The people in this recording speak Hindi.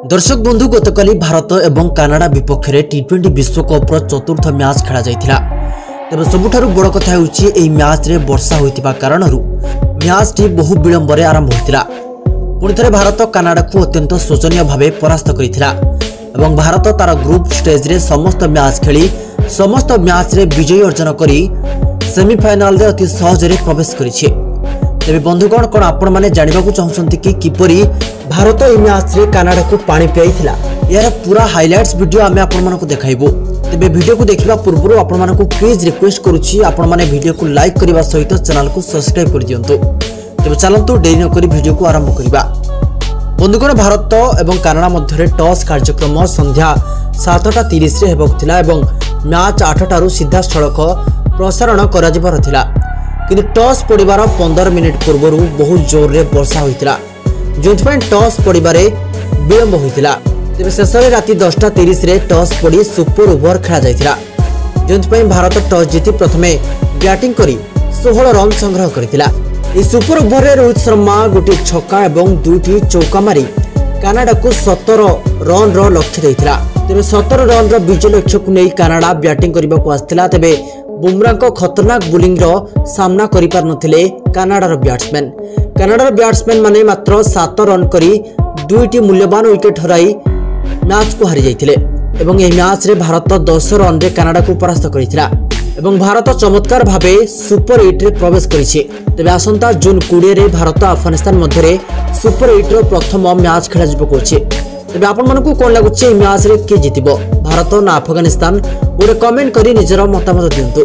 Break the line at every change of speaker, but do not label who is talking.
दर्शक बंधु गतकाली भारत एवं कानाडा विपक्ष में टी20 विश्वकप चतुर्थ मैच खेल जाता। तेज सबुठ बड़ कथा मैच रे वर्षा होता कारण मैच टी बहु विलंब आरंभ होता। पुणी थे भारत कानाडा को अत्यंत शोचनीय भाव परास्त करता। भारत तार ग्रुप स्टेज रे समस्त मैच खेली समस्त मैच रे विजय अर्जन कर सेमिफाइनाल रे अति सहज प्रवेश करिछि। तेबे बंधुगण कौन आपण मैंने जानवा चाहते कि किपरि भारत ए मैच रे कानाडा को पानी पियाइथिला यार पूरा हाइलाइट्स वीडियो आमे आपण मानको देखाइबो। तेबे वीडियो को देखिबा पूर्व आपण मानको प्लीज रिक्वेस्ट करूछि आपण माने वीडियो को लाइक करबा सहित चैनल को सब्सक्राइब कर दियंतु। तेबे चलंतु देरी न करी वीडियो को आरंभ करिबा। बंधुगण भारत एवं कानाडा मध्य टॉस कार्यक्रम संध्या 7:30 रे हेबकथिला एवं मैच 8 सीधा सड़क प्रसारण करा जिबार थिला। किंतु टॉस पड़िबार 15 मिनिट पूर्व बहुत जोर रे वर्षा होइतिला जो टॉस पड़िबारे विलंब होइतिला। तेबे शेष में राति 10:30 रे टॉस पड़ी सुपर ओवर खेला जाइतिला जो भारत टॉस जीति प्रथमे बैटिंग करी 16 रन संग्रह करथिला। ए सुपर ओवर रे रोहित शर्मा गोटे छक्का एवं 2टी चौका मारी कानाडा को 17 रन रो लक्ष्य देइतिला। तेबे 17 रन रो विजय लक्ष्य को नै कानाडा बैटिंग करबा को आस्थिला। तेबे बुमरा को खतरनाक बोलिंग रो सामना करि पार नथिले कानाडार बैट्समैन। कानाडार बैट्समैन माने मात्र 7 रन करी 2टी मूल्यवान विकेट हराई मैच को हारि जाइथिले एवं एही मैच रे भारत 10 रन रे कानाडा को परास्त करिथिला एवं भारत चमत्कार भाबे सुपर 8 रे प्रवेश करिछि। तेबे आसंता जून 20 रे भारत अफगानिस्तान मध्य रे सुपर 8 रो प्रथम मैच खेला जिबो कोछि। तेबे आपण मानकू कोन लागुछि ए मैच रे के जितिबो भारत ना अफगानिस्तान गोटे कमेंट करी निजर मतामत दियंतु।